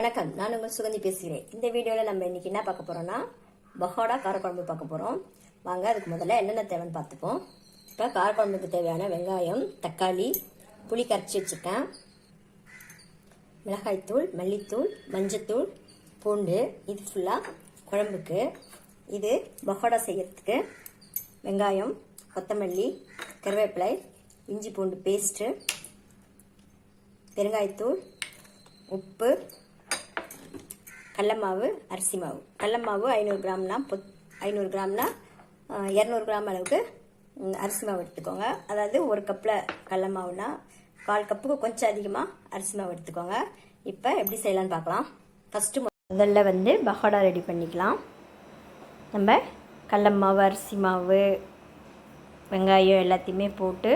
வணக்கம், நான் உங்கள் சுகந்தி பேசுகிறேன். இந்த வீடியோவில் நம்ம இன்னைக்கு என்ன பார்க்க போறோம்னா பகோடா காரக்குழம்பு பார்க்க போறோம். வாங்க, அதுக்கு முதல்ல என்னென்ன தேவைன்னு பார்த்துப்போம். இப்போ காரக்குழம்புக்கு தேவையான வெங்காயம், தக்காளி, புளி கரைச்சி வச்சுருக்கேன், மிளகாய்த்தூள், மல்லித்தூள், மஞ்சத்தூள், பூண்டு. இது ஃபுல்லாக குழம்புக்கு. இது பகோடா செய்யறதுக்கு வெங்காயம், கொத்தமல்லி, கருவேப்பிலை, இஞ்சி பூண்டு பேஸ்ட்டு, பெருங்காயத்தூள், உப்பு, கடல மாவு, அரிசி மாவு. கடல மாவு 500 கிராம்னா 500 கிராம்னா 200 கிராம் அளவுக்கு அரிசி மாவு எடுத்துக்கோங்க. அதாவது ஒரு கப்பில் கடல மாவுனா 1/4 கப்புக்கு கொஞ்சம் அதிகமாக அரிசி மாவு எடுத்துக்கோங்க. இப்போ எப்படி செய்யலான்னு பார்க்கலாம். ஃபஸ்ட்டு முதல்ல பகோடா ரெடி பண்ணிக்கலாம். நம்ம கடல மாவு, அரிசி மாவு, வெங்காயம் எல்லாத்தையுமே போட்டு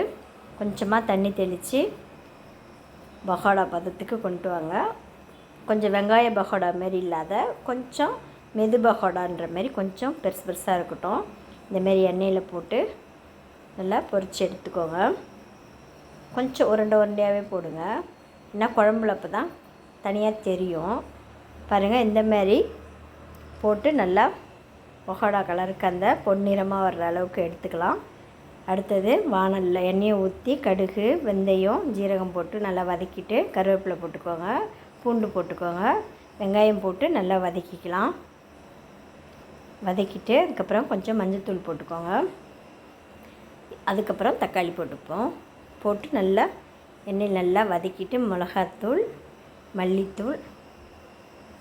கொஞ்சமாக தண்ணி தெளித்து பகோடா பதத்துக்கு கொண்டு வாங்க. கொஞ்சம் வெங்காய பகோடா மாரி இல்லாத கொஞ்சம் மெது பகோடான்ற மாதிரி கொஞ்சம் பெருசு பெருசாக இருக்கட்டும். இந்தமாரி எண்ணெயில் போட்டு நல்லா பொரித்து எடுத்துக்கோங்க. கொஞ்சம் உருண்டையாகவே போடுங்க, ஏன்னா குழம்புல அப்போ தான் தனியாக தெரியும். பாருங்கள், இந்தமாரி போட்டு நல்லா பகோடா கலருக்கு அந்த பொன்னிறமாக வர்ற அளவுக்கு எடுத்துக்கலாம். அடுத்தது வானலில் எண்ணெயை ஊற்றி கடுகு, வெந்தயம், ஜீரகம் போட்டு நல்லா வதக்கிட்டு கருவேப்பிலை போட்டுக்கோங்க, பூண்டு போட்டுக்கோங்க, வெங்காயம் போட்டு நல்லா வதக்கிக்கலாம். வதக்கிட்டு அதுக்கப்புறம் கொஞ்சம் மஞ்சள்தூள் போட்டுக்கோங்க. அதுக்கப்புறம் தக்காளி போட்டுப்போம். போட்டு நல்லா எண்ணெயில் நல்லா வதக்கிட்டு மிளகாத்தூள், மல்லித்தூள்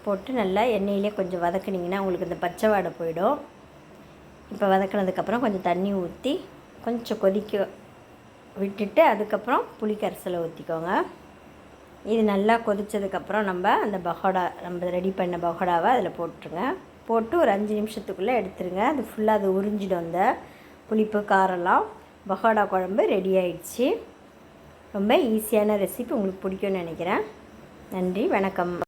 போட்டு நல்லா எண்ணெயிலே கொஞ்சம் வதக்குனிங்கன்னா உங்களுக்கு இந்த பச்சை வாடை போயிடும். இப்போ வதக்கினதுக்கப்புறம் கொஞ்சம் தண்ணி ஊற்றி கொஞ்சம் கொதிக்க விட்டுட்டு அதுக்கப்புறம் புளி கரைசலை ஊற்றிக்கோங்க. இது நல்லா கொதித்ததுக்கப்புறம் நம்ம ரெடி பண்ண பகோடாவை அதில் போட்டுருங்க. போட்டு ஒரு 5 நிமிஷத்துக்குள்ளே எடுத்துருங்க. அது ஃபுல்லாக அது உறிஞ்சிடும். அந்த புளிப்பு காரெல்லாம். பகோடா குழம்பு ரெடி ஆயிடுச்சு. ரொம்ப ஈஸியான ரெசிபி, உங்களுக்கு பிடிக்கும்னு நினைக்கிறேன். நன்றி, வணக்கம்.